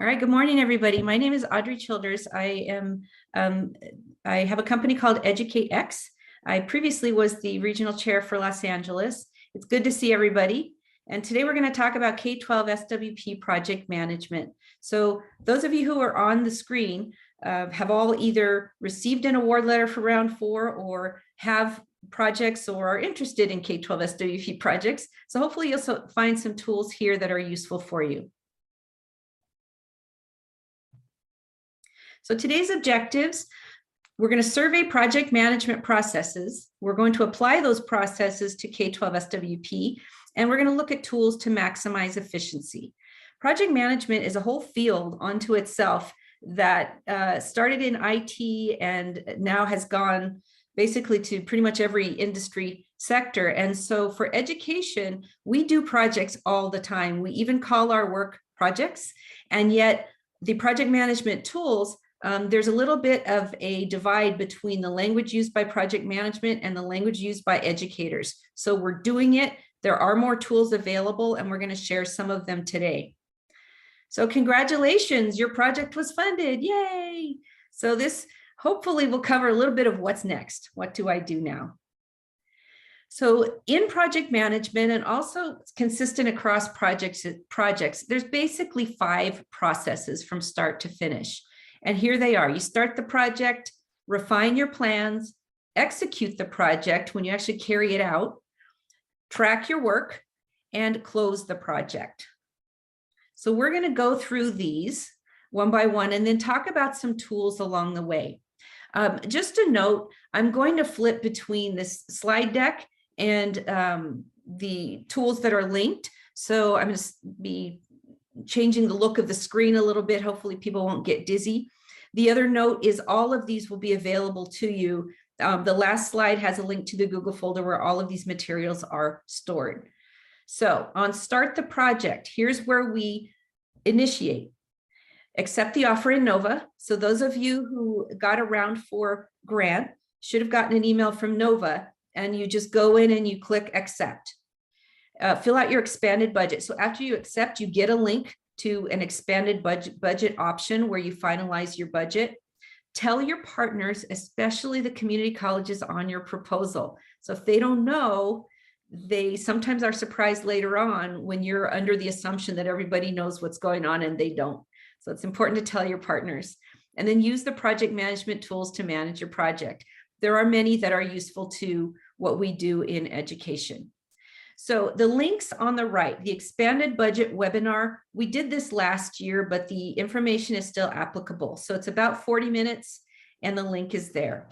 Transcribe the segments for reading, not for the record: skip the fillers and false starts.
All right, good morning, everybody. My name is Audrey Childers. Um, I have a company called EducateX. I previously was the regional chair for Los Angeles. It's good to see everybody. And today we're going to talk about K12 SWP project management. So those of you who are on the screen have all either received an award letter for round 4 or have projects or are interested in K12 SWP projects. So hopefully you'll find some tools here that are useful for you. So today's objectives, we're going to survey project management processes. We're going to apply those processes to K12 SWP, and we're going to look at tools to maximize efficiency. Project management is a whole field unto itself that started in IT and now has gone basically to pretty much every industry sector. And so for education, we do projects all the time. We even call our work projects, and yet the project management tools, there's a little bit of a divide between the language used by project management and the language used by educators. So we're doing it. There are more tools available, and we're going to share some of them today. So congratulations, your project was funded. Yay! So this hopefully will cover a little bit of what's next. What do I do now? So in project management, and also consistent across projects, there's basically 5 processes from start to finish. And here they are. You start the project, refine your plans, execute the project when you actually carry it out, track your work, and close the project. So we're going to go through these one by one and then talk about some tools along the way. Just a note, I'm going to flip between this slide deck and the tools that are linked. So I'm going to be changing the look of the screen a little bit. Hopefully people won't get dizzy. The other note is all of these will be available to you. The last slide has a link to the Google folder where all of these materials are stored. So on start the project, here's where we initiate. Accept the offer in Nova. So those of you who got a round 4 grant should have gotten an email from Nova, and you just go in and you click accept. Fill out your expanded budget. So after you accept, you get a link to an expanded budget option where you finalize your budget. Tell your partners, especially the community colleges, on your proposal. So if they don't know, they sometimes are surprised later on when you're under the assumption that everybody knows what's going on and they don't. So it's important to tell your partners. And then use the project management tools to manage your project. There are many that are useful to what we do in education. So the links on the right, the expanded budget webinar, we did this last year, but the information is still applicable. So it's about 40 minutes and the link is there.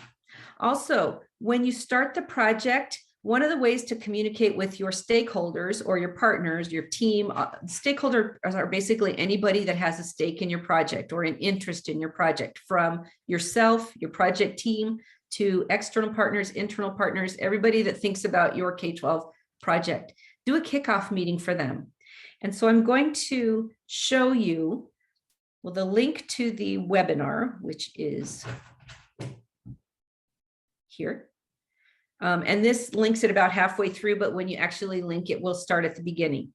Also, when you start the project, one of the ways to communicate with your stakeholders or your partners, your team, stakeholders are basically anybody that has a stake in your project or an interest in your project, from yourself, your project team, to external partners, internal partners, everybody that thinks about your K12 project. Do a kickoff meeting for them. And so I'm going to show you, well, the link to the webinar, which is here. And this links it about halfway through, but when you actually link it, will start at the beginning.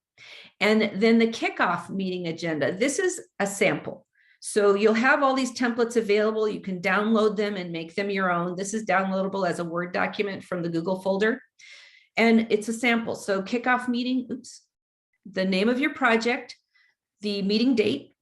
And then the kickoff meeting agenda. This is a sample. So you'll have all these templates available. You can download them and make them your own. This is downloadable as a Word document from the Google folder. And it's a sample. So kickoff meeting, the name of your project, the meeting date,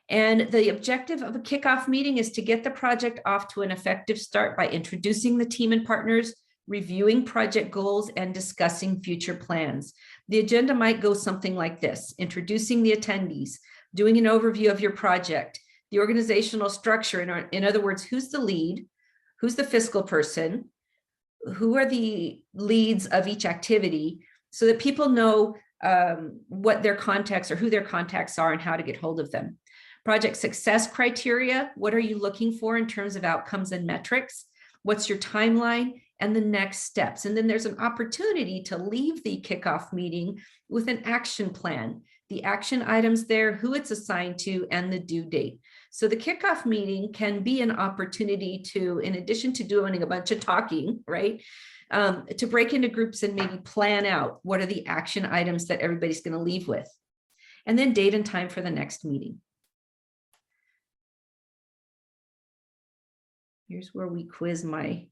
and the objective of a kickoff meeting is to get the project off to an effective start by introducing the team and partners, reviewing project goals, and discussing future plans. The agenda might go something like this: introducing the attendees, doing an overview of your project, the organizational structure, in other words, who's the lead, who's the fiscal person, who are the leads of each activity, so that people know what their contacts or who their contacts are and how to get hold of them. Project success criteria. What are you looking for in terms of outcomes and metrics? What's your timeline and the next steps? And then there's an opportunity to leave the kickoff meeting with an action plan. The action items there, who it's assigned to, and the due date. So the kickoff meeting can be an opportunity to, in addition to doing a bunch of talking, right, to break into groups and maybe plan out what are the action items that everybody's going to leave with. And then date and time for the next meeting. Here's where we quiz my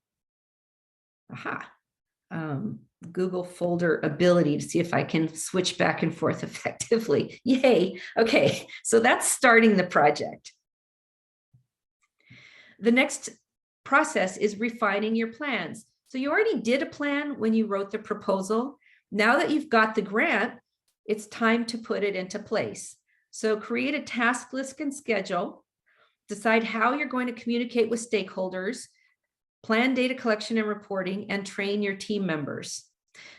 Google folder ability to see if I can switch back and forth effectively. Yay. Okay, so that's starting the project. The next process is refining your plans. So you already did a plan when you wrote the proposal. Now that you've got the grant, it's time to put it into place. So create a task list and schedule, decide how you're going to communicate with stakeholders, plan data collection and reporting, and train your team members.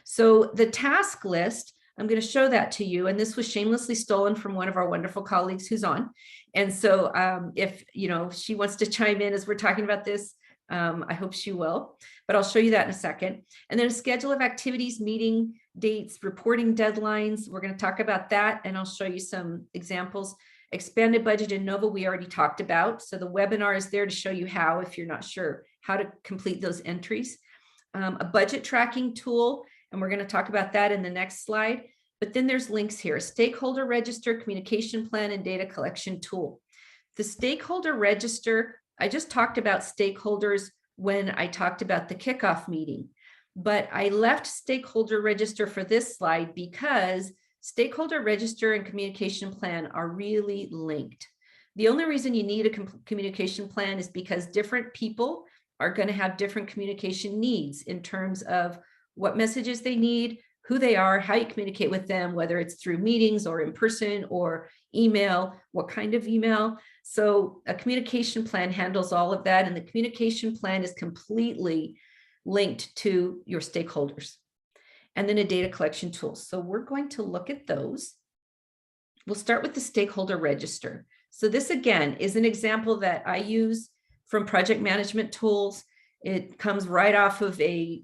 So the task list, I'm going to show that to you. And this was shamelessly stolen from one of our wonderful colleagues who's on. And so if she wants to chime in as we're talking about this, I hope she will, but I'll show you that in a second. And then a schedule of activities, meeting dates, reporting deadlines. We're going to talk about that, and I'll show you some examples. Expanded budget in Nova, we already talked about. So the webinar is there to show you how, if you're not sure how to complete those entries. A budget tracking tool, and we're going to talk about that in the next slide. But then there's links here: stakeholder register, communication plan, and data collection tool. The stakeholder register, I just talked about stakeholders when I talked about the kickoff meeting, but I left stakeholder register for this slide because stakeholder register and communication plan are really linked. The only reason you need a communication plan is because different people are going to have different communication needs in terms of what messages they need, who they are, how you communicate with them, whether it's through meetings or in person or email, what kind of email. So a communication plan handles all of that, and the communication plan is completely linked to your stakeholders. And then a data collection tool. So we're going to look at those. We'll start with the stakeholder register. So this, again, is an example that I use from project management tools. It comes right off of a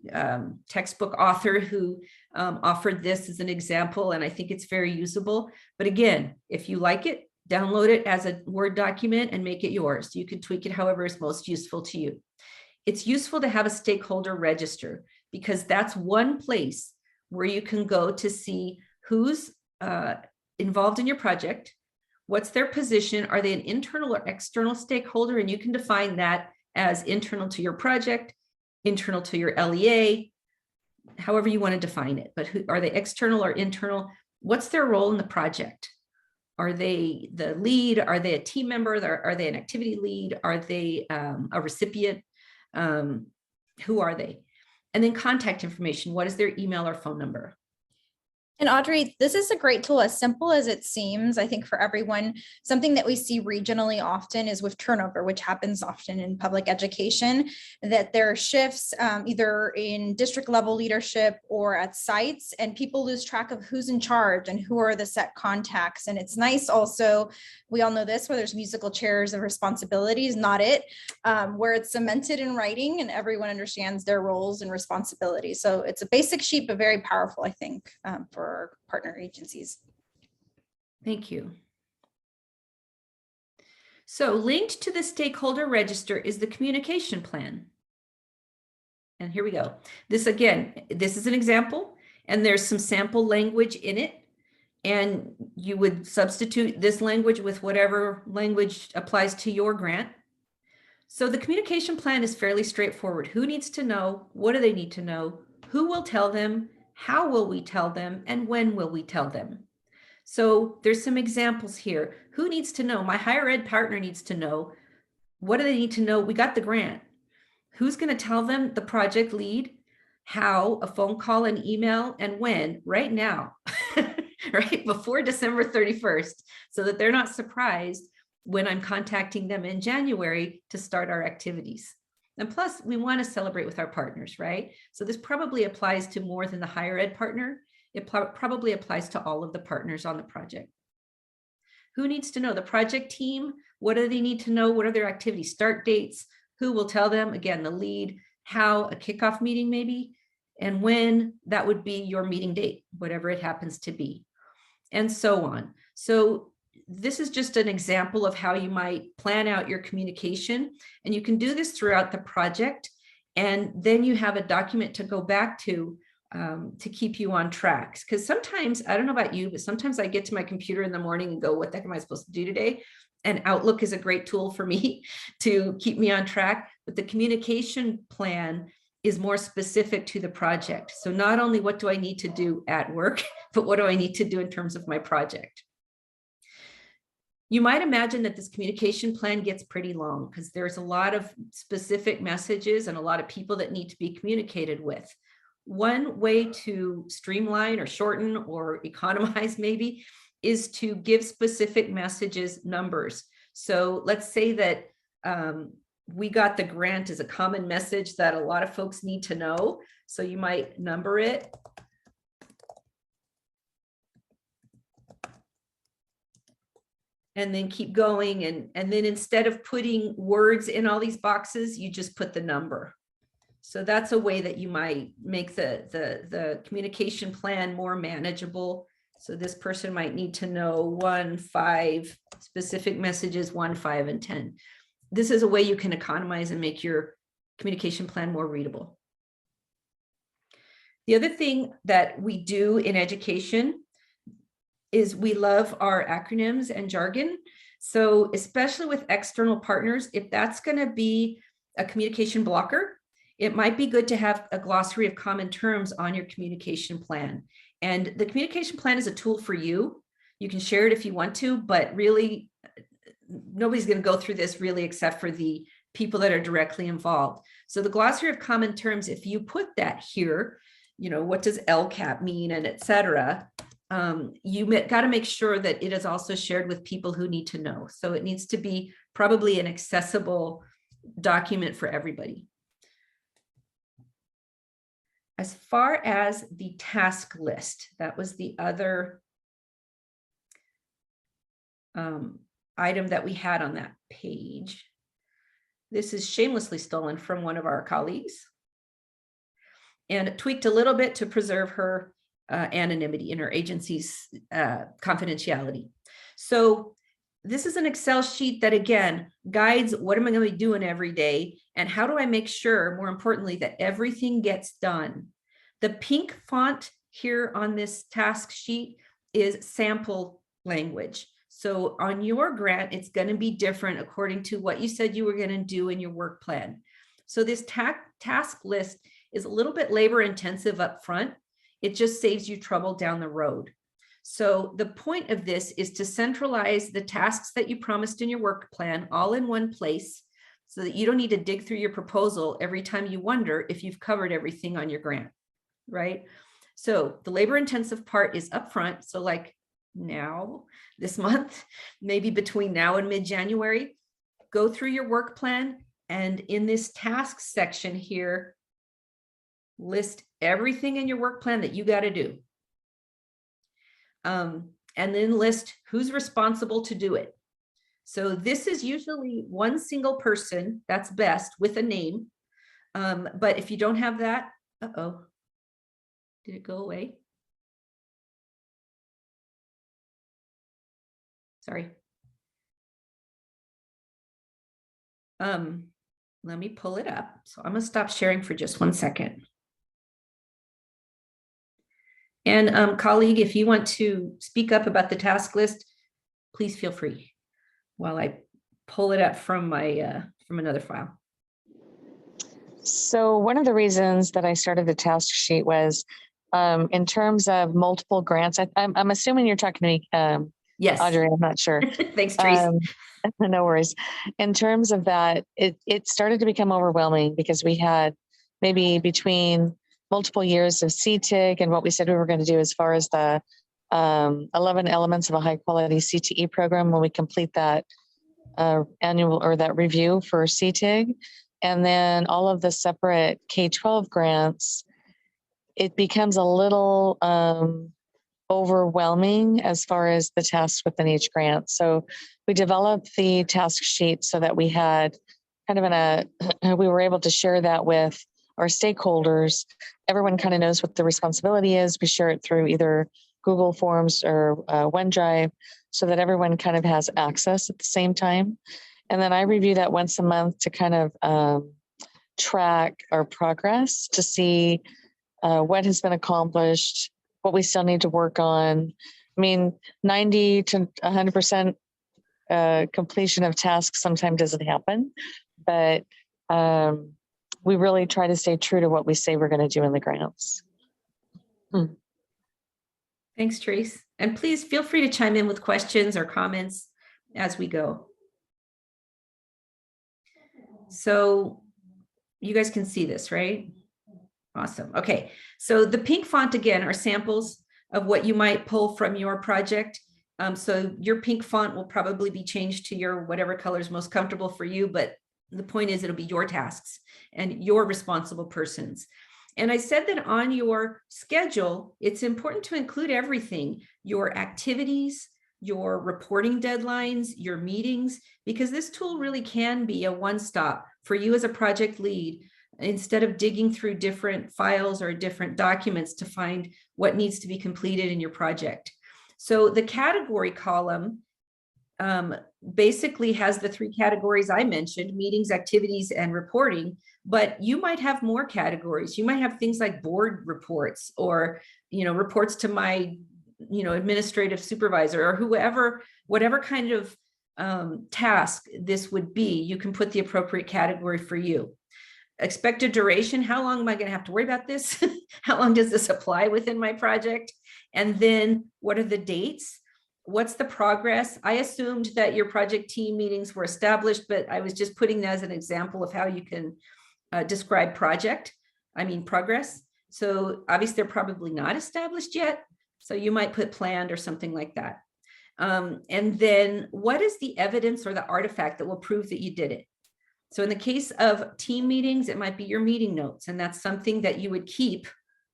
textbook author who offered this as an example, and I think it's very usable. But again, if you like it, download it as a Word document and make it yours. You can tweak it however is most useful to you. It's useful to have a stakeholder register because that's one place where you can go to see who's involved in your project, what's their position, are they an internal or external stakeholder, and you can define that as internal to your project, internal to your LEA, however you want to define it. But are they external or internal? What's their role in the project? Are they the lead? Are they a team member? Are they an activity lead? Are they a recipient? Who are they? And then contact information. What is their email or phone number? And Audrey, this is a great tool, as simple as it seems, I think, for everyone. Something that we see regionally often is with turnover, which happens often in public education, that there are shifts either in district level leadership or at sites, and people lose track of who's in charge and who are the set contacts. And it's nice also, we all know this, where there's musical chairs of responsibilities, not it, where it's cemented in writing and everyone understands their roles and responsibilities. So it's a basic sheet, but very powerful, I think, for our partner agencies. Thank you. So linked to the stakeholder register is the communication plan. And here we go. This, again, this is an example, and there's some sample language in it. And you would substitute this language with whatever language applies to your grant. So the communication plan is fairly straightforward. Who needs to know? What do they need to know? Who will tell them? How will we tell them? And when will we tell them? So there's some examples here. Who needs to know? My higher ed partner needs to know. What do they need to know? We got the grant. Who's going to tell them? The project lead. How? A phone call, an email, and when? Right now, right before December 31st, so that they're not surprised when I'm contacting them in January to start our activities. And plus, we want to celebrate with our partners, right? So this probably applies to more than the higher ed partner. It probably applies to all of the partners on the project. Who needs to know? The project team. What do they need to know? What are their activity start dates? Who will tell them? Again, the lead. How? A kickoff meeting maybe. And when? That would be your meeting date, whatever it happens to be. And so on. So this is just an example of how you might plan out your communication, and you can do this throughout the project, and then you have a document to go back to keep you on track. Because sometimes, I don't know about you, but sometimes I get to my computer in the morning and go, what the heck am I supposed to do today? and Outlook is a great tool for me to keep me on track, but the communication plan is more specific to the project. So not only what do I need to do at work, but what do I need to do in terms of my project? You might imagine that this communication plan gets pretty long because there's a lot of specific messages and a lot of people that need to be communicated with. One way to streamline or shorten or economize maybe is to give specific messages numbers. So let's say that we got the grant as a common message that a lot of folks need to know. So you might number it. And then keep going. And then instead of putting words in all these boxes, you just put the number. So that's a way that you might make the communication plan more manageable. So this person might need to know 1, 5 specific messages, 1, 5, and 10. This is a way you can economize and make your communication plan more readable. The other thing that we do in education is we love our acronyms and jargon. So especially with external partners, if that's going to be a communication blocker, it might be good to have a glossary of common terms on your communication plan. And the communication plan is a tool for you. You can share it if you want to, but really nobody's going to go through this really except for the people that are directly involved. So the glossary of common terms, if you put that here, you know, what does LCAP mean and et cetera, you got to make sure that it is also shared with people who need to know. So it needs to be probably an accessible document for everybody. As far as the task list, that was the other item that we had on that page. This is shamelessly stolen from one of our colleagues and tweaked a little bit to preserve her anonymity in her agency's confidentiality. So this is an Excel sheet that, again, guides what am I going to be doing every day and how do I make sure, more importantly, that everything gets done. The pink font here on this task sheet is sample language. So on your grant, it's going to be different according to what you said you were going to do in your work plan. So this task list is a little bit labor intensive up front. It just saves you trouble down the road. So the point of this is to centralize the tasks that you promised in your work plan all in one place so that you don't need to dig through your proposal every time you wonder if you've covered everything on your grant, right? So the labor intensive part is upfront. So like now, this month, maybe between now and mid-January, go through your work plan and in this tasks section here, list everything in your work plan that you got to do. And then list who's responsible to do it. So this is usually one single person, that's best, with a name. But if you don't have that, uh-oh, did it go away? Sorry. Let me pull it up. So I'm gonna stop sharing for just 1 second. And colleague, if you want to speak up about the task list, please feel free while I pull it up from my from another file. So one of the reasons that I started the task sheet was in terms of multiple grants. I'm assuming you're talking to me, yes, Audrey. I'm not sure. Thanks, Trace. No worries. In terms of that, it started to become overwhelming because we had maybe between multiple years of CTIG and what we said we were going to do as far as the 11 elements of a high quality CTE program when we complete that annual or that review for CTIG. And then all of the separate K12 grants, it becomes a little overwhelming as far as the tasks within each grant. So we developed the task sheet so that we had kind of we were able to share that with our stakeholders. Everyone kind of knows what the responsibility is. We share it through either Google Forms or OneDrive so that everyone kind of has access at the same time. And then I review that once a month to kind of track our progress to see what has been accomplished, what we still need to work on. I mean, 90 to 100% completion of tasks sometimes doesn't happen, but we really try to stay true to what we say we're going to do in the grants. Thanks, Trace. And please feel free to chime in with questions or comments as we go. So you guys can see this, right? Awesome. Okay. So the pink font again are samples of what you might pull from your project. So your pink font will probably be changed to your whatever color is most comfortable for you, but the point is it'll be your tasks and your responsible persons. And I said that on your schedule, it's important to include everything, your activities, your reporting deadlines, your meetings, because this tool really can be a one-stop for you as a project lead, instead of digging through different files or different documents to find what needs to be completed in your project. So the category column basically has the 3 categories I mentioned: meetings, activities, and reporting. But you might have more categories. You might have things like board reports, or reports to my administrative supervisor, or whoever, whatever kind of task this would be. You can put the appropriate category for you. Expected duration: how long am I going to have to worry about this? How long does this apply within my project? And then what are the dates? What's the progress? I assumed that your project team meetings were established, but I was just putting that as an example of how you can describe progress. So obviously they're probably not established yet. So you might put planned or something like that. And then what is the evidence or the artifact that will prove that you did it? So in the case of team meetings, it might be your meeting notes, and that's something that you would keep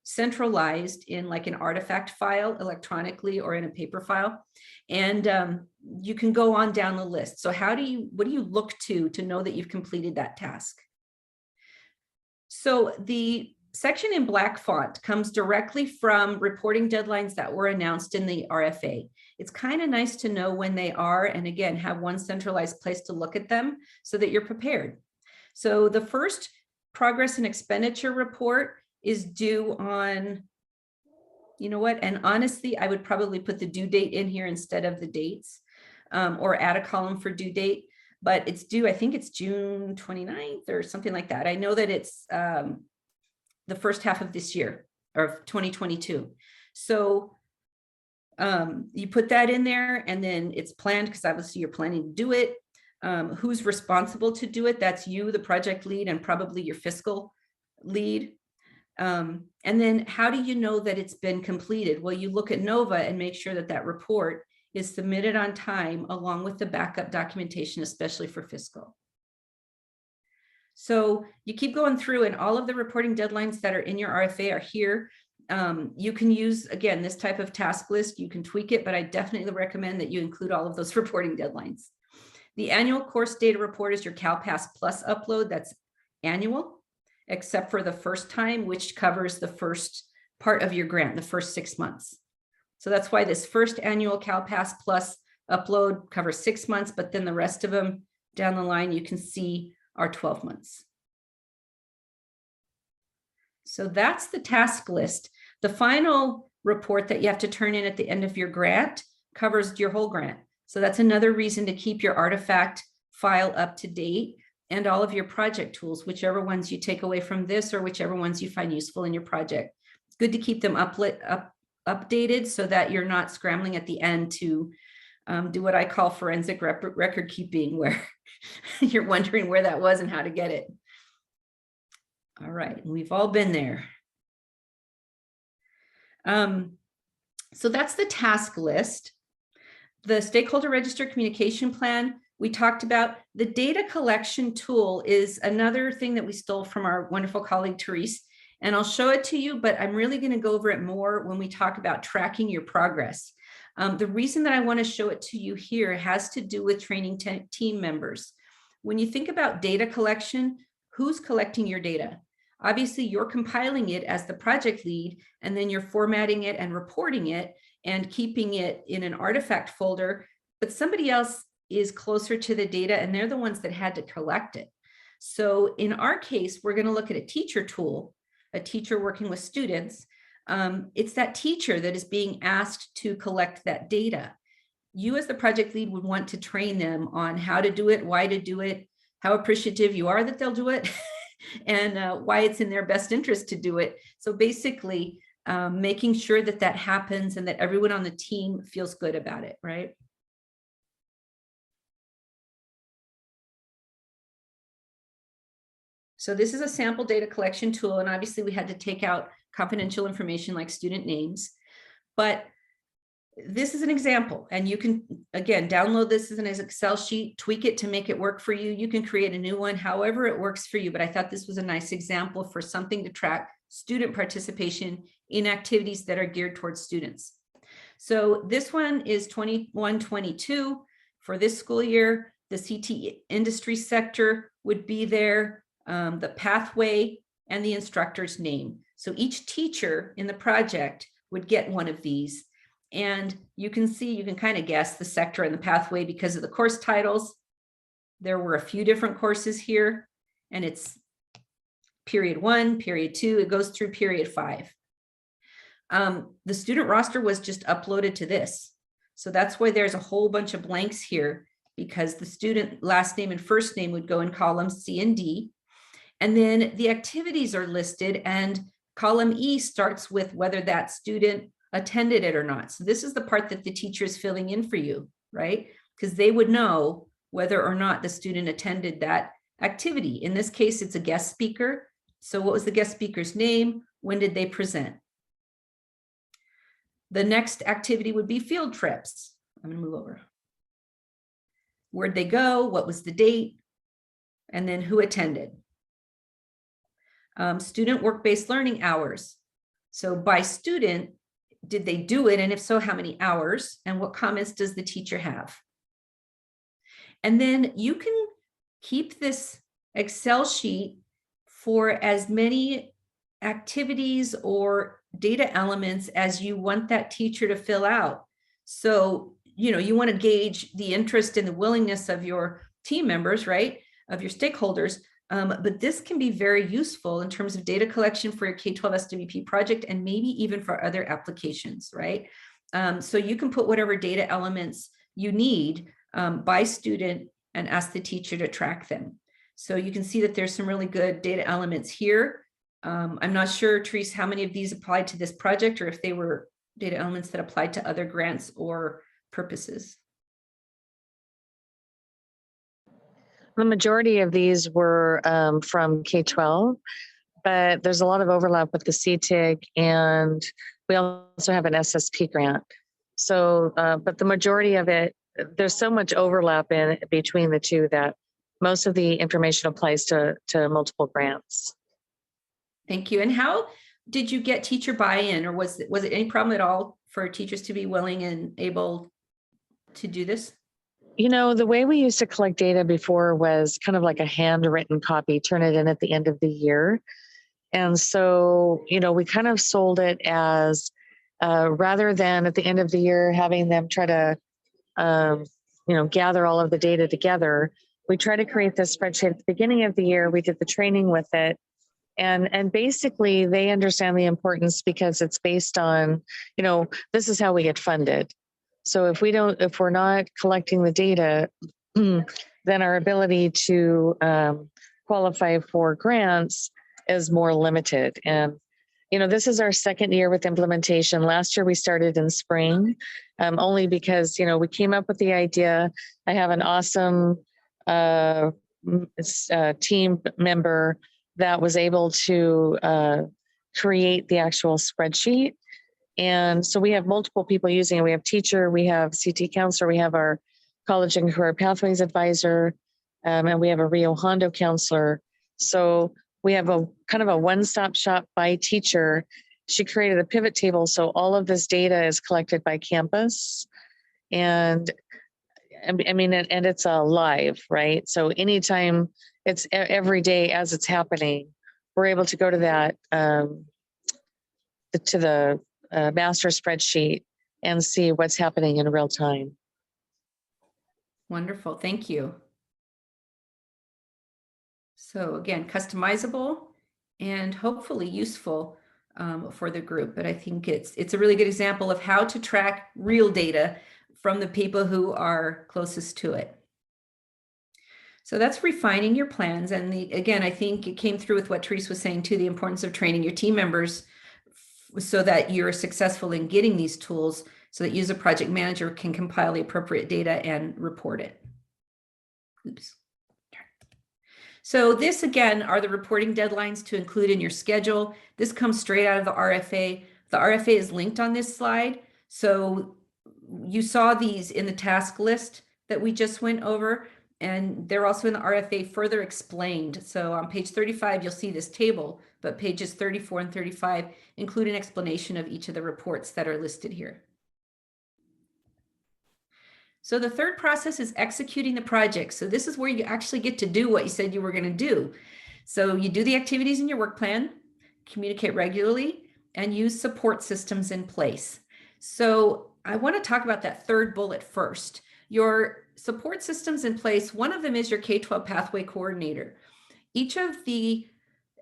centralized in like an artifact file electronically or in a paper file. And you can go on down the list. So what do you look to know that you've completed that task? So the section in black font comes directly from reporting deadlines that were announced in the RFA. It's kind of nice to know when they are, and again, have one centralized place to look at them so that you're prepared. So the first progress and expenditure report is due on, and honestly, I would probably put the due date in here instead of the dates, or add a column for due date, but it's due, I think it's June 29th or something like that. I know that it's the first half of this year, or 2022. So you put that in there, and then it's planned, because obviously you're planning to do it. Who's responsible to do it? That's you, the project lead, and probably your fiscal lead. And then how do you know that it's been completed? Well, you look at NOVA and make sure that that report is submitted on time, along with the backup documentation, especially for fiscal. So you keep going through, and all of the reporting deadlines that are in your RFA are here. You can use, again, this type of task list. You can tweak it, but I definitely recommend that you include all of those reporting deadlines. The annual course data report is your CalPass Plus upload. That's annual, except for the first time, which covers the first part of your grant, the first 6 months. So that's why this first annual CalPass Plus upload covers 6 months, but then the rest of them down the line, you can see are 12 months. So that's the task list. The final report that you have to turn in at the end of your grant covers your whole grant. So that's another reason to keep your artifact file up to date, and all of your project tools, whichever ones you take away from this or whichever ones you find useful in your project. It's good to keep them updated so that you're not scrambling at the end to do what I call forensic record keeping, where you're wondering where that was and how to get it. All right, we've all been there. So that's the task list. The stakeholder register communication plan, we talked about. The data collection tool is another thing that we stole from our wonderful colleague, Therese, and I'll show it to you, but I'm really going to go over it more when we talk about tracking your progress. The reason that I want to show it to you here has to do with training team members. When you think about data collection, who's collecting your data? Obviously, you're compiling it as the project lead, and then you're formatting it and reporting it and keeping it in an artifact folder, but somebody else is closer to the data, and they're the ones that had to collect it. So in our case, we're going to look at a teacher tool, a teacher working with students. It's that teacher that is being asked to collect that data. you as the project lead would want to train them on how to do it, why to do it, how appreciative you are that they'll do it, and why it's in their best interest to do it. So basically, making sure that that happens and that everyone on the team feels good about it, right? So this is a sample data collection tool, and obviously we had to take out confidential information like student names, but this is an example, and you can, again, download this as an Excel sheet, tweak it to make it work for you. You can create a new one, however it works for you, but I thought this was a nice example for something to track student participation in activities that are geared towards students. So this one is 21-22 for this school year. The CT industry sector would be there, the pathway, and the instructor's name. So each teacher in the project would get one of these. And you can see, you can kind of guess the sector and the pathway because of the course titles. There were a few different courses here, and it's period 1, period 2, it goes through period 5. The student roster was just uploaded to this. So that's why there's a whole bunch of blanks here, because the student last name and first name would go in columns C and D. And then the activities are listed, and column E starts with whether that student attended it or not. So this is the part that the teacher is filling in for you, right? Because they would know whether or not the student attended that activity. In this case, it's a guest speaker. So what was the guest speaker's name? When did they present? The next activity would be field trips. I'm going to move over. Where'd they go? What was the date? And then who attended? Student work-based learning hours. So by student, did they do it? And if so, how many hours? And what comments does the teacher have? And then you can keep this Excel sheet for as many activities or data elements as you want that teacher to fill out. So, you want to gauge the interest and the willingness of your team members, right? Of your stakeholders. But this can be very useful in terms of data collection for your K12 SWP project, and maybe even for other applications, right? So you can put whatever data elements you need by student and ask the teacher to track them. So you can see that there's some really good data elements here. I'm not sure, Therese, how many of these applied to this project, or if they were data elements that applied to other grants or purposes. The majority of these were from K12, but there's a lot of overlap with the CTIG, and we also have an SSP grant. So, but the majority of it, there's so much overlap in between the two that most of the information applies to multiple grants. Thank you. And how did you get teacher buy-in, or was it any problem at all for teachers to be willing and able to do this? The way we used to collect data before was kind of like a handwritten copy, turn it in at the end of the year. And so, we kind of sold it as rather than at the end of the year having them try to, gather all of the data together, we try to create this spreadsheet at the beginning of the year. We did the training with it. And basically they understand the importance because it's based on, this is how we get funded. So if we're not collecting the data, then our ability to qualify for grants is more limited. And, this is our second year with implementation. Last year we started in spring, only because, we came up with the idea. I have an awesome team member that was able to create the actual spreadsheet. And so we have multiple people using it. We have teacher, we have CT counselor, we have our college and career pathways advisor, and we have a Rio Hondo counselor. So we have a kind of a one-stop shop by teacher. She created a pivot table. So all of this data is collected by campus. And and it's live, right? So anytime, it's every day as it's happening, we're able to go to that, to the master spreadsheet and see what's happening in real time. Wonderful, thank you. So again, customizable and hopefully useful for the group, but I think it's a really good example of how to track real data from the people who are closest to it. So that's refining your plans. And again, I think it came through with what Therese was saying too, the importance of training your team members so that you're successful in getting these tools so that you as a project manager can compile the appropriate data and report it. Oops. So this again are the reporting deadlines to include in your schedule. This comes straight out of the RFA. The RFA is linked on this slide. So you saw these in the task list that we just went over, and they're also in the RFA further explained. So on page 35, you'll see this table, but pages 34 and 35 include an explanation of each of the reports that are listed here. So the third process is executing the project. So this is where you actually get to do what you said you were going to do. So you do the activities in your work plan, communicate regularly, and use support systems in place. So I want to talk about that third bullet first. Your support systems in place, one of them is your K12 pathway coordinator. Each of the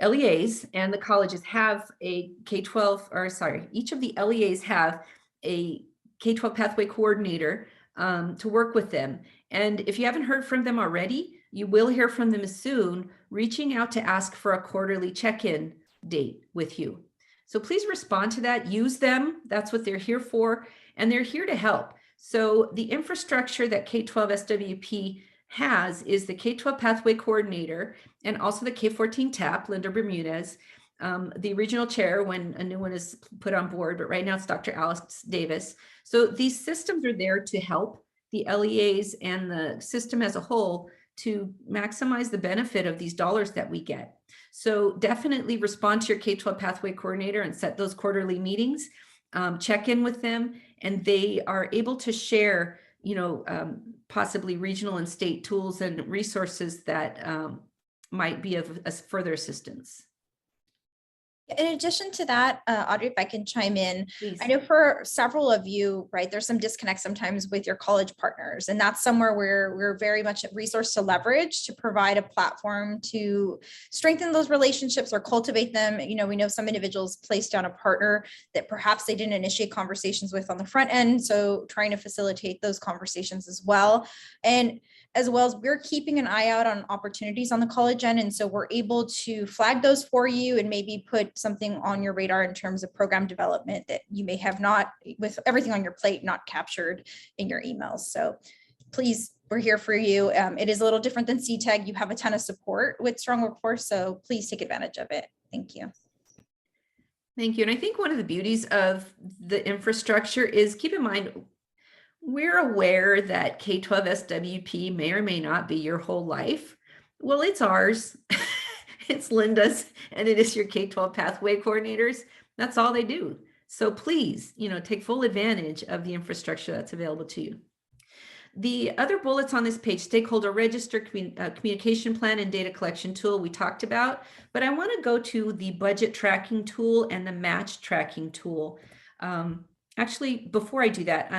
LEAs and the colleges have a K12, or sorry, each of the LEAs have a K12 pathway coordinator to work with them. And if you haven't heard from them already, you will hear from them soon, reaching out to ask for a quarterly check-in date with you. So please respond to that, use them. That's what they're here for. And they're here to help. So the infrastructure that K12 SWP has is the K12 pathway coordinator and also the K14 TAP, Linda Bermudez, the regional chair when a new one is put on board, but right now it's Dr. Alex Davis. So these systems are there to help the LEAs and the system as a whole to maximize the benefit of these dollars that we get. So definitely respond to your K12 pathway coordinator and set those quarterly meetings, check in with them, and they are able to share, possibly regional and state tools and resources that might be of further assistance. In addition to that, Audrey, if I can chime in, Please. I know for several of you, right, there's some disconnect sometimes with your college partners, and that's somewhere where we're very much a resource to leverage to provide a platform to strengthen those relationships or cultivate them. We know some individuals placed down a partner that perhaps they didn't initiate conversations with on the front end, so trying to facilitate those conversations as well. And as well as we're keeping an eye out on opportunities on the college end. And so we're able to flag those for you and maybe put something on your radar in terms of program development that you may have not, with everything on your plate, not captured in your emails. So please, we're here for you. It is a little different than CTEG. You have a ton of support with Strong Workforce, so please take advantage of it. Thank you. Thank you. And I think one of the beauties of the infrastructure is, keep in mind, we're aware that K12 SWP may or may not be your whole life. Well, it's ours. It's Linda's, and it is your K12 pathway coordinators. That's all they do. So please, take full advantage of the infrastructure that's available to you. The other bullets on this page, stakeholder register, communication plan, and data collection tool we talked about, but I want to go to the budget tracking tool and the match tracking tool. Actually, before I do that,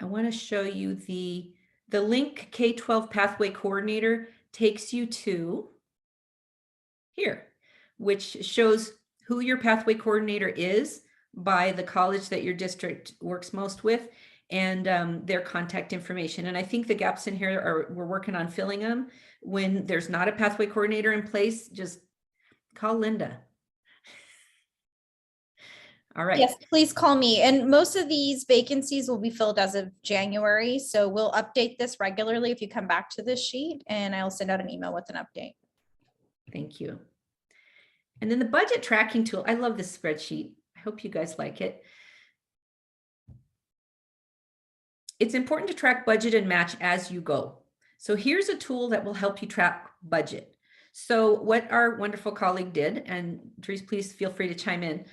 I want to show you the link. K12 pathway coordinator takes you to here, which shows who your pathway coordinator is by the college that your district works most with, and their contact information. And I think the gaps in here we're working on filling them. When there's not a pathway coordinator in place, just call Linda. All right. Yes, please call me. And most of these vacancies will be filled as of January. So we'll update this regularly if you come back to this sheet, and I'll send out an email with an update. Thank you. And then the budget tracking tool. I love this spreadsheet. I hope you guys like it. It's important to track budget and match as you go. So here's a tool that will help you track budget. So what our wonderful colleague did, and Therese, please feel free to chime in,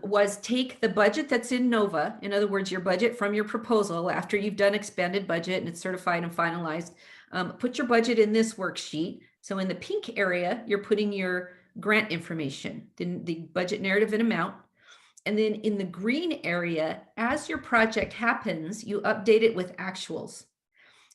was take the budget that's in NOVA, in other words, your budget from your proposal after you've done expanded budget and it's certified and finalized, put your budget in this worksheet. So in the pink area, you're putting your grant information, the budget narrative and amount. And then in the green area, as your project happens, you update it with actuals.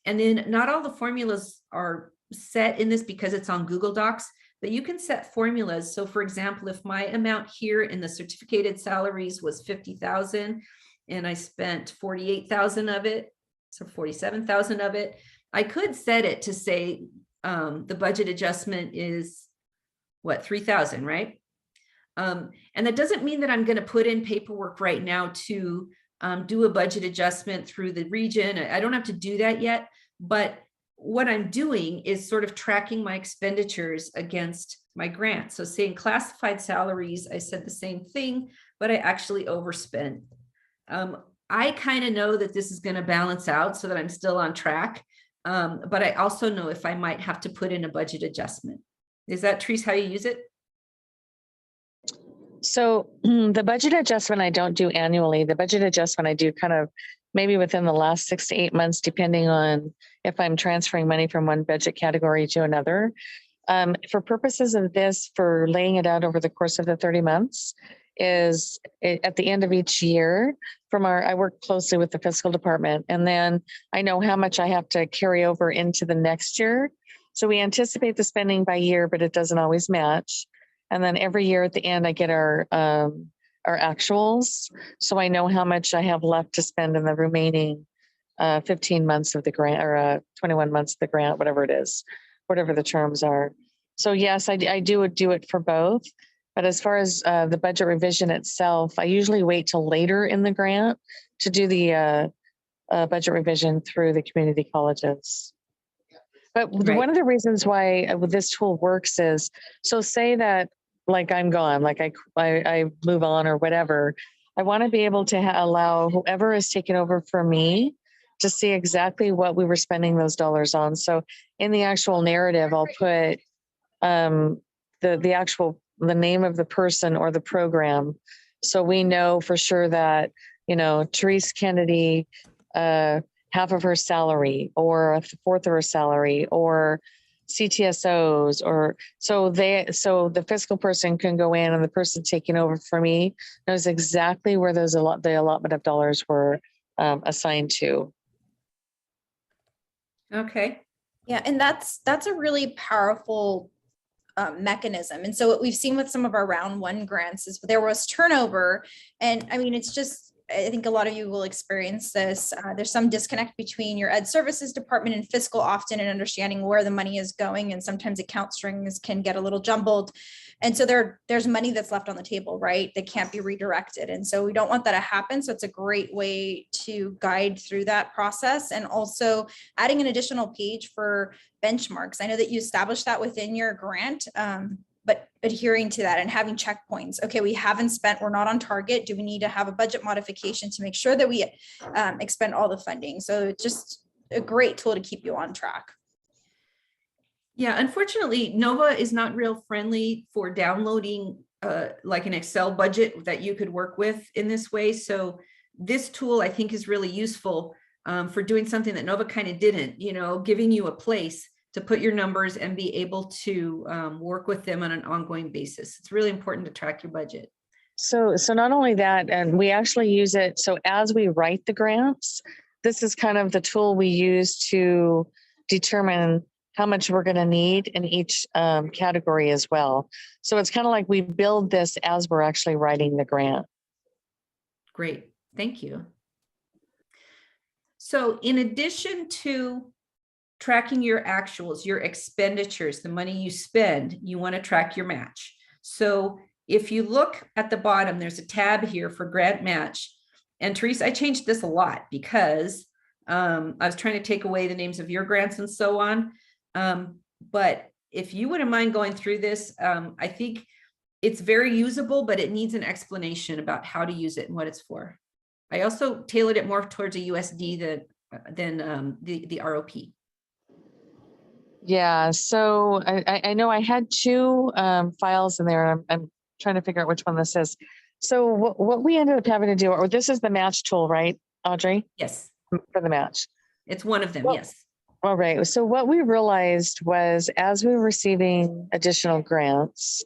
And then not all the formulas are set in this because it's on Google Docs, but you can set formulas. So for example, if my amount here in the certificated salaries was 50,000, and I spent 48,000 of it, so 47,000 of it, I could set it to say the budget adjustment is what, 3,000, right? And that doesn't mean that I'm going to put in paperwork right now to do a budget adjustment through the region. I don't have to do that yet, but what I'm doing is sort of tracking my expenditures against my grant. So saying classified salaries, I said the same thing, but I actually overspent. I kind of know that this is going to balance out so that I'm still on track. But I also know if I might have to put in a budget adjustment. Is that, Therese, how you use it? So the budget adjustment I don't do annually. The budget adjustment I do kind of maybe within the last 6 to 8 months, depending on if I'm transferring money from one budget category to another. For purposes of this, for laying it out over the course of the 30 months, is at the end of each year I work closely with the fiscal department, and then I know how much I have to carry over into the next year. So we anticipate the spending by year, but it doesn't always match. And then every year at the end, I get our actuals. So I know how much I have left to spend in the remaining 15 months of the grant, or 21 months of the grant, whatever it is, whatever the terms are. So yes, I do it for both. But as far as the budget revision itself, I usually wait till later in the grant to do the budget revision through the community colleges. But Right. one of the reasons why this tool works is, so say that like I'm gone, like I move on or whatever, I want to be able to allow whoever is taking over for me to see exactly what we were spending those dollars on. So in the actual narrative, I'll put the name of the person or the program. So we know for sure that, Therese Kennedy, half of her salary or a fourth of her salary, or CTSOs, or so the fiscal person can go in, and the person taking over for me knows exactly where the allotment of dollars were assigned to. Okay. Yeah, and that's a really powerful mechanism. And so what we've seen with some of our round one grants is there was turnover. And I mean, it's just, I think a lot of you will experience this. There's some disconnect between your ed services department and fiscal often, and understanding where the money is going. And sometimes account strings can get a little jumbled. And so there's money that's left on the table, right? That can't be redirected. And so we don't want that to happen. So it's a great way to guide through that process, and also adding an additional page for benchmarks. I know that you established that within your grant, but adhering to that and having checkpoints. Okay, we haven't spent, we're not on target. Do we need to have a budget modification to make sure that we expend all the funding? So it's just a great tool to keep you on track. Yeah, unfortunately, Nova is not real friendly for downloading like an Excel budget that you could work with in this way. So this tool, I think, is really useful for doing something that Nova kind of didn't, giving you a place to put your numbers and be able to work with them on an ongoing basis. It's really important to track your budget. So not only that, and we actually use it. So as we write the grants, this is kind of the tool we use to determine how much we're going to need in each category as well. So it's kind of like we build this as we're actually writing the grant. Great, thank you. So in addition to tracking your actuals, your expenditures, the money you spend, you want to track your match. So if you look at the bottom, there's a tab here for grant match. And Therese, I changed this a lot because I was trying to take away the names of your grants and so on. But if you wouldn't mind going through this, I think it's very usable, but it needs an explanation about how to use it and what it's for. I also tailored it more towards a USD than the ROP. Yeah, so I know I had two files in there. I'm trying to figure out which one this is. So what we ended up having to do, or this is the match tool, right, Audrey? Yes. For the match. It's one of them, well, yes. All right. So what we realized was, as we were receiving additional grants,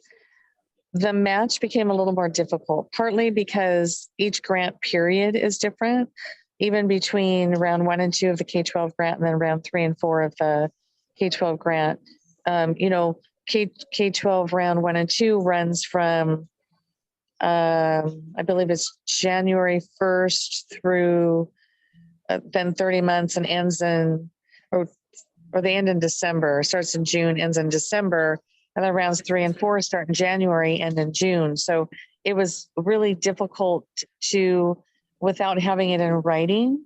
the match became a little more difficult, partly because each grant period is different, even between round 1 and 2 of the K12 grant, and then round 3 and 4 of the K12 grant. K12 round 1 and 2 runs from I believe it's January 1st through then 30 months and ends in, or they end in December, starts in June, ends in December. And then rounds 3 and 4 start in January, end in June. So it was really difficult to, without having it in writing,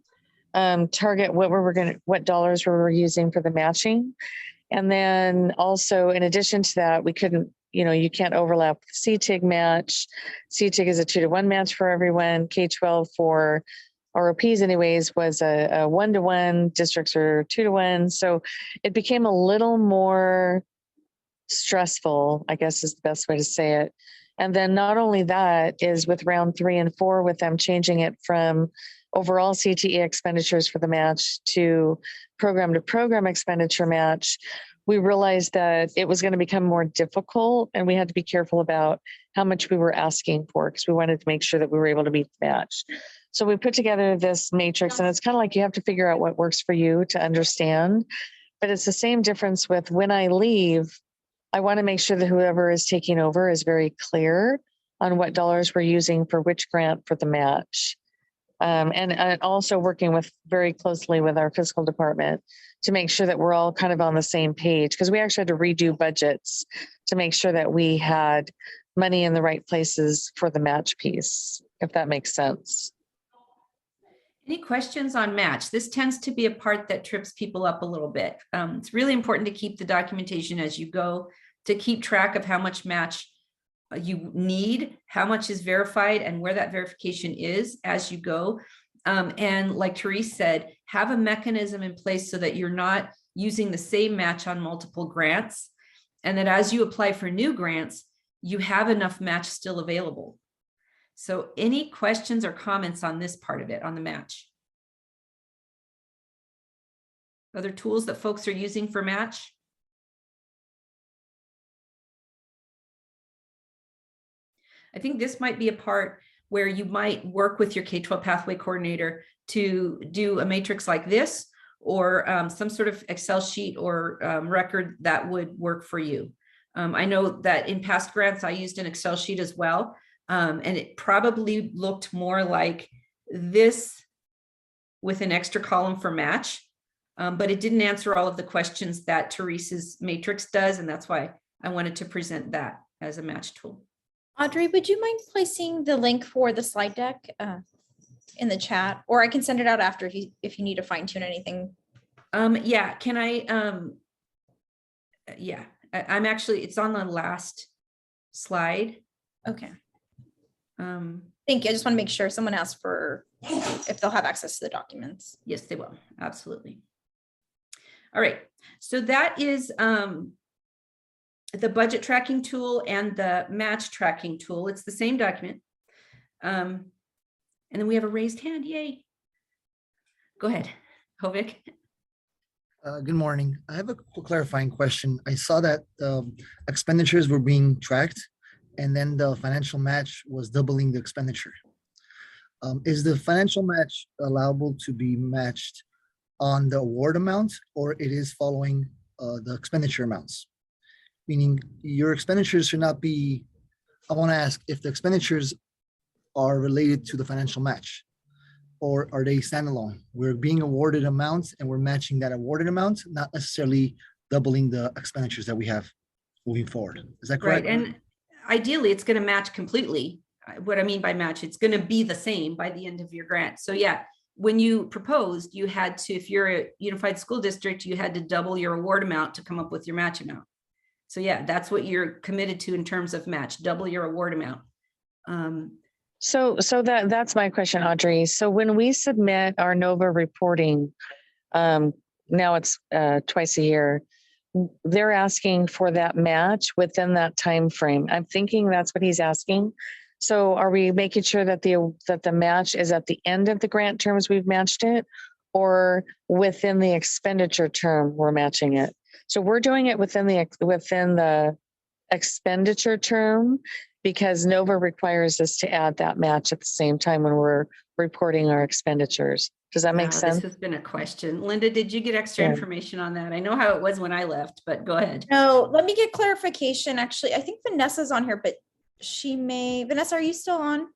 target what dollars we were using for the matching. And then also, in addition to that, we couldn't, you can't overlap with CTIG match. CTIG is a 2-to-1 match for everyone. K12 for ROPs anyways was a 1-to-1, districts are 2-to-1. So it became a little more stressful, I guess is the best way to say it. And then not only that is with round 3 and 4, with them changing it from overall CTE expenditures for the match to program expenditure match, we realized that it was going to become more difficult and we had to be careful about how much we were asking for because we wanted to make sure that we were able to meet the match. So we put together this matrix, and it's kind of like you have to figure out what works for you to understand. But it's the same difference with when I leave, I want to make sure that whoever is taking over is very clear on what dollars we're using for which grant for the match. And also working very closely with our fiscal department to make sure that we're all kind of on the same page, because we actually had to redo budgets to make sure that we had money in the right places for the match piece, if that makes sense. Any questions on match? This tends to be a part that trips people up a little bit. It's really important to keep the documentation as you go, to keep track of how much match you need, how much is verified, and where that verification is as you go. And like Therese said, have a mechanism in place so that you're not using the same match on multiple grants, and that as you apply for new grants, you have enough match still available. So any questions or comments on this part of it, on the match? Other tools that folks are using for match? I think this might be a part where you might work with your K12 pathway coordinator to do a matrix like this, or some sort of Excel sheet or record that would work for you. I know that in past grants, I used an Excel sheet as well. And it probably looked more like this with an extra column for match, but it didn't answer all of the questions that Therese's matrix does. And that's why I wanted to present that as a match tool. Audrey, would you mind placing the link for the slide deck in the chat, or I can send it out after if you need to fine tune anything? Yeah, can I, yeah, I'm actually, it's on the last slide. Okay. Thank you. I just want to make sure someone asked for if they'll have access to the documents. Yes, they will. Absolutely. All right. So that is the budget tracking tool and the match tracking tool. It's the same document. And then we have a raised hand. Yay. Go ahead, Hovik. Good morning. I have a clarifying question. I saw that expenditures were being tracked, and then the financial match was doubling the expenditure. Is the financial match allowable to be matched on the award amount, or it is following the expenditure amounts? Meaning your expenditures should not be, I want to ask if the expenditures are related to the financial match, or are they standalone? We're being awarded amounts and we're matching that awarded amount, not necessarily doubling the expenditures that we have moving forward. Is that correct? Right. And ideally, it's going to match completely. What I mean by match, it's going to be the same by the end of your grant. So yeah, when you proposed, you had to, if you're a unified school district, you had to double your award amount to come up with your match amount. So yeah, that's what you're committed to in terms of match, double your award amount. So that's my question, Audrey. So when we submit our NOVA reporting, now it's twice a year, they're asking for that match within that time frame. I'm thinking that's what he's asking. So are we making sure that the match is at the end of the grant terms we've matched it, or within the expenditure term we're matching it? So we're doing it within the expenditure term, because NOVA requires us to add that match at the same time when we're reporting our expenditures. Does that make sense? This has been a question. Linda, did you get extra information on that? I know how it was when I left, but go ahead. No, let me get clarification. Actually, I think Vanessa's on here, but she may, Vanessa, are you still on? Let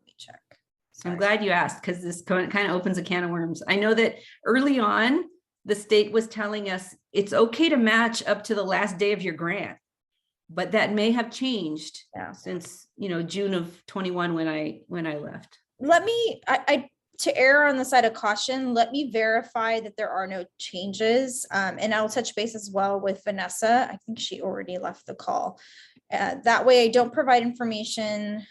me check. I'm Sorry. glad you asked, because this kind of opens a can of worms. I know that early on, the state was telling us it's okay to match up to the last day of your grant, but that may have changed since, June of 21 when I left. Let me, to err on the side of caution, let me verify that there are no changes. And I'll touch base as well with Vanessa. I think she already left the call. That way I don't provide information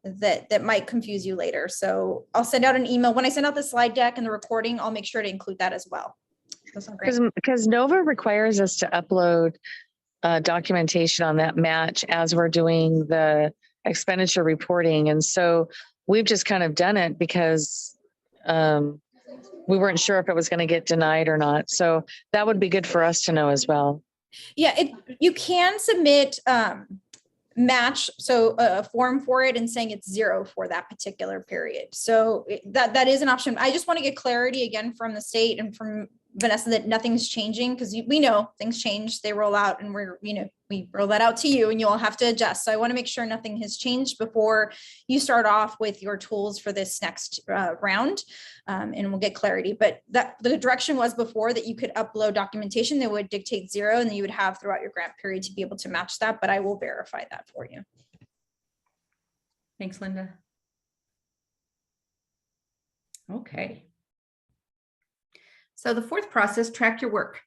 that might confuse you later. So I'll send out an email. When I send out the slide deck and the recording, I'll make sure to include that as well. Because NOVA requires us to upload documentation on that match as we're doing the expenditure reporting. And so we've just kind of done it because we weren't sure if it was going to get denied or not. So that would be good for us to know as well. Yeah, you can submit match, so a form for it and saying it's 0 for that particular period. So that is an option. I just want to get clarity again from the state and from Vanessa that nothing's changing, because we know things change, they roll out, and we roll that out to you and you'll have to adjust. So I want to make sure nothing has changed before you start off with your tools for this next round, and we'll get clarity. But the direction was before that you could upload documentation that would dictate 0 and then you would have throughout your grant period to be able to match that, but I will verify that for you. Thanks, Linda. Okay. So the fourth process, track your work.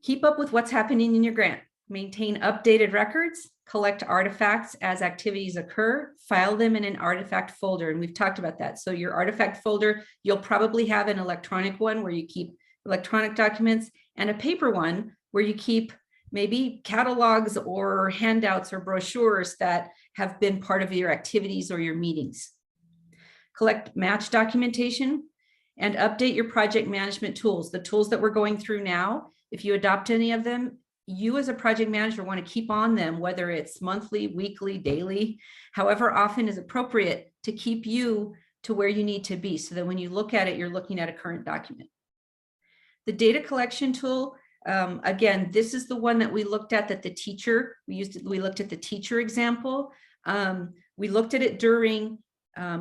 Keep up with what's happening in your grant. Maintain updated records, collect artifacts as activities occur, file them in an artifact folder. And we've talked about that. So your artifact folder, you'll probably have an electronic one where you keep electronic documents, and a paper one where you keep maybe catalogs or handouts or brochures that have been part of your activities or your meetings. Collect match documentation and update your project management tools. The tools that we're going through now, if you adopt any of them, you as a project manager want to keep on them, whether it's monthly, weekly, daily, however often is appropriate to keep you to where you need to be, so that when you look at it, you're looking at a current document. The data collection tool, again, this is the one that we looked at that the teacher, we looked at the teacher example. We looked at it during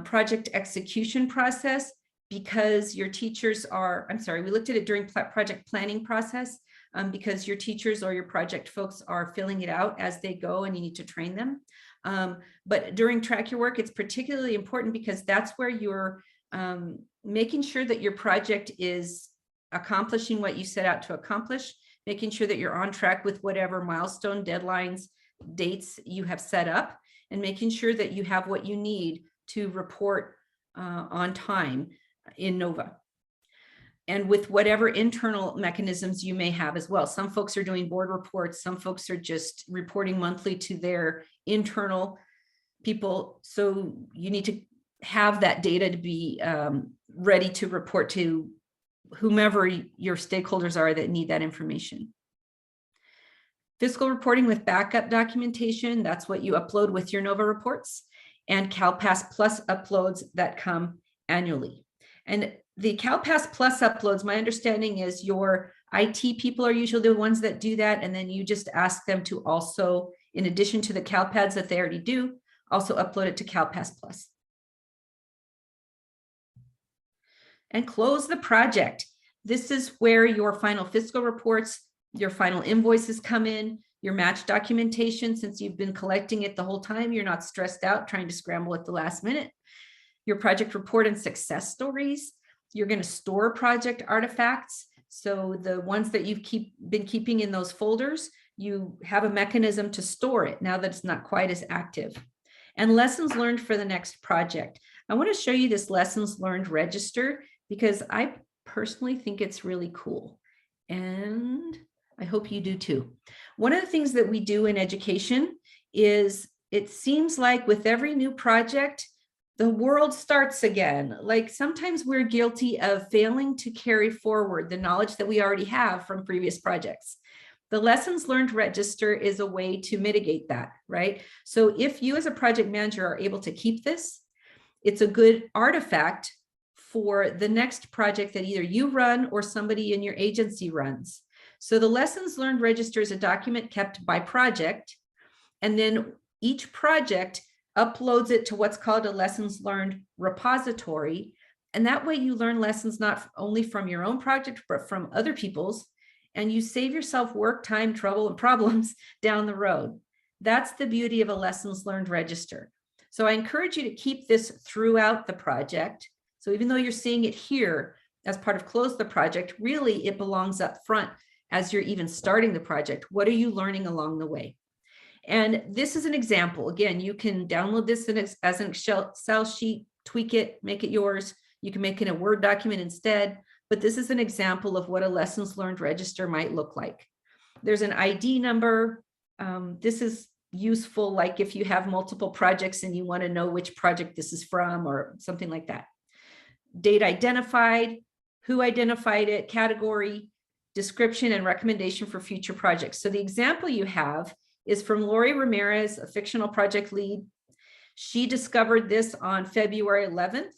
project execution process, because your teachers are, we looked at it during project planning process, because your teachers or your project folks are filling it out as they go and you need to train them. But during track your work, it's particularly important because that's where you're making sure that your project is accomplishing what you set out to accomplish, making sure that you're on track with whatever milestone, deadlines, dates you have set up, and making sure that you have what you need to report on time in NOVA, and with whatever internal mechanisms you may have as well. Some folks are doing board reports, some folks are just reporting monthly to their internal people. So you need to have that data to be ready to report to whomever your stakeholders are that need that information. Fiscal reporting with backup documentation, that's what you upload with your NOVA reports, and CalPAS Plus uploads that come annually. And the CalPAS Plus uploads, my understanding is your IT people are usually the ones that do that. And then you just ask them to also, in addition to the CalPADs that they already do, also upload it to CalPAS Plus. And close the project. This is where your final fiscal reports, your final invoices come in, your match documentation. Since you've been collecting it the whole time, you're not stressed out trying to scramble at the last minute. Your project report and success stories. You're going to store project artifacts. So the ones that you've been keeping in those folders, you have a mechanism to store it now that it's not quite as active. And lessons learned for the next project. I want to show you this lessons learned register because I personally think it's really cool. And I hope you do too. One of the things that we do in education is it seems like with every new project, the world starts again. Like sometimes we're guilty of failing to carry forward the knowledge that we already have from previous projects. The lessons learned register is a way to mitigate that, right? So if you as a project manager are able to keep this, it's a good artifact for the next project that either you run or somebody in your agency runs. So the lessons learned register is a document kept by project, And then each project uploads it to what's called a lessons learned repository. And that way you learn lessons not only from your own project, but from other people's, and you save yourself work, time, trouble, and problems down the road. That's the beauty of a lessons learned register. So I encourage you to keep this throughout the project. So even though you're seeing it here as part of close the project, really it belongs up front as you're even starting the project. What are you learning along the way? And this is an example. Again, you can download this as an Excel sheet, tweak it, make it yours. You can make it a Word document instead, but this is an example of what a lessons learned register might look like. There's an ID number. This is useful, like if you have multiple projects and you want to know which project this is from or something like that. Date identified, who identified it, category, description, and recommendation for future projects. So the example you have is from Lori Ramirez, a fictional project lead. She discovered this on February 11th.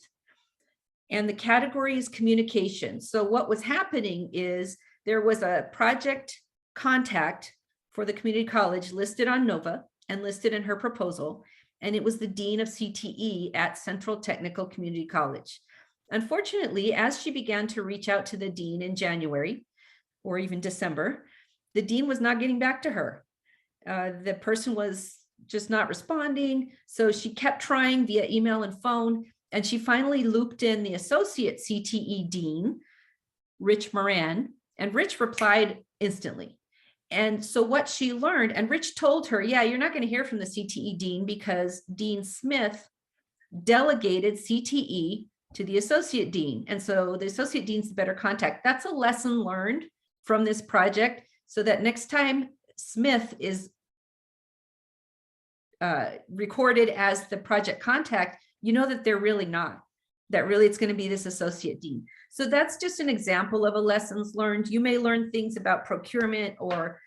And the category is communication. So what was happening is there was a project contact for the community college listed on NOVA and listed in her proposal. And it was the dean of CTE at Central Technical Community College. Unfortunately, as she began to reach out to the dean in January or even December, the dean was not getting back to her. The person was just not responding. So she kept trying via email and phone. And she finally looped in the associate CTE dean, Rich Moran, and Rich replied instantly. And so what she learned, and Rich told her, yeah, you're not going to hear from the CTE dean because Dean Smith delegated CTE to the associate dean. And so the associate dean's the better contact. That's a lesson learned from this project, so that next time Smith is recorded as the project contact, you know that they're really not, that really it's going to be this associate dean. So that's just an example of a lessons learned. You may learn things about procurement, or,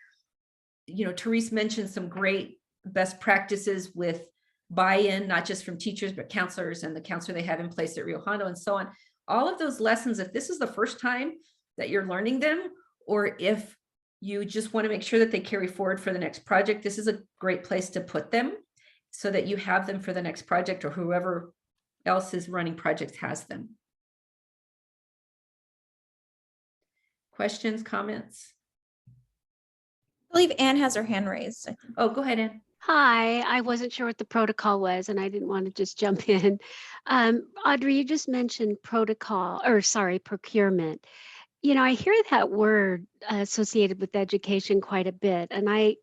you know, Therese mentioned some great best practices with buy-in, not just from teachers, but counselors and the counselor they have in place at Rio Hondo and so on. All of those lessons, if this is the first time that you're learning them, or if you just want to make sure that they carry forward for the next project, this is a great place to put them so that you have them for the next project, or whoever else is running projects has them. Questions, comments? I believe Anne has her hand raised. Oh, go ahead, Ann. Hi, I wasn't sure what the protocol was and I didn't want to just jump in. Audrey, you just mentioned procurement. You know, I hear that word associated with education quite a bit, and I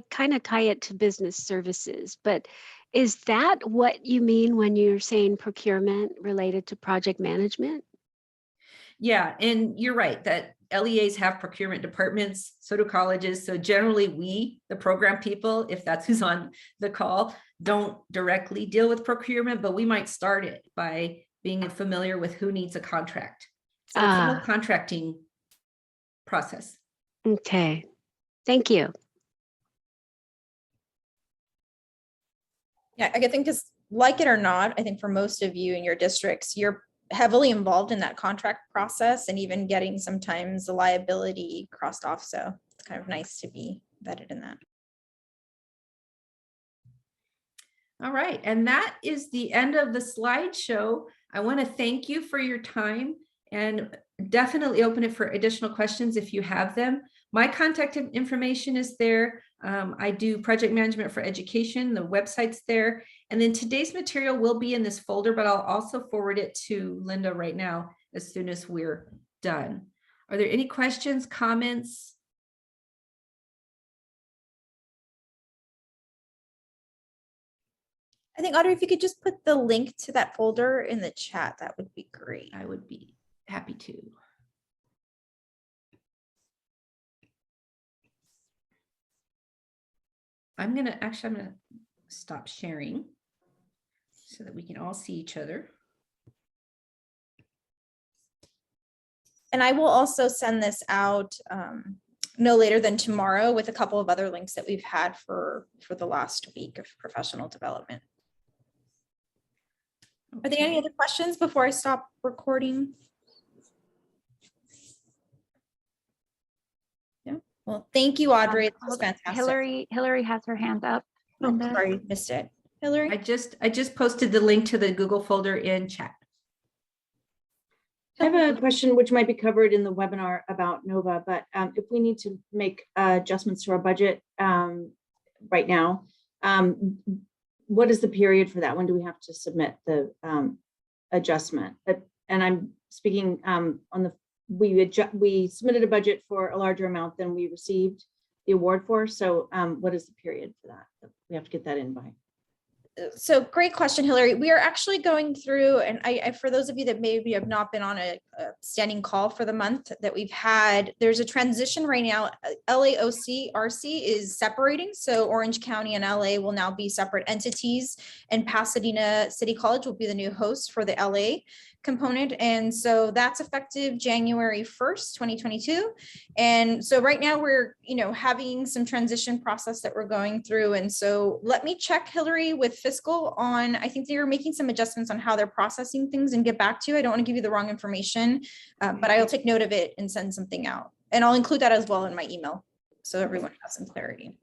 kind of tie it to business services, but is that what you mean when you're saying procurement related to project management? Yeah, and you're right that LEAs have procurement departments, so do colleges. So generally we, the program people, if that's who's on the call, don't directly deal with procurement, but we might start it by being familiar with who needs a contract. So it's a whole contracting process. Okay, thank you. Yeah, I think because, like it or not, I think for most of you in your districts, you're heavily involved in that contract process and even getting sometimes the liability crossed off. So it's kind of nice to be vetted in that. All right, and that is the end of the slideshow. I want to thank you for your time and definitely open it for additional questions if you have them. My contact information is there. I do project management for education. The website's there. And then today's material will be in this folder, but I'll also forward it to Linda right now as soon as we're done. Are there any questions, comments? I think, Audrey, if you could just put the link to that folder in the chat, that would be great. I would be happy to. I'm gonna stop sharing so that we can all see each other. And I will also send this out no later than tomorrow with a couple of other links that we've had for the last week of professional development. Are there any other questions before I stop recording? Yeah. Well, thank you, Audrey. This was fantastic. Hillary has her hand up. Oh, Linda? sorry, missed it. Hillary? I just posted the link to the Google folder in chat. I have a question which might be covered in the webinar about NOVA, but if we need to make adjustments to our budget right now, what is the period for that? When do we have to submit the adjustment? And I'm speaking on the, we submitted a budget for a larger amount than we received the award for. So what is the period for that? We have to get that in by. So great question, Hillary. We are actually going through, and I for those of you that maybe have not been on a standing call for the month that we've had, there's a transition right now. LAOC RC is separating. So Orange County and LA will now be separate entities, and Pasadena City College will be the new host for the LA component. And so that's effective January 1st, 2022. And so right now we're, having some transition process that we're going through. And so let me check, Hillary, with fiscal on, I think they're making some adjustments on how they're processing things and get back to you. I don't want to give you the wrong information, but I'll take note of it and send something out. And I'll include that as well in my email so everyone has some clarity.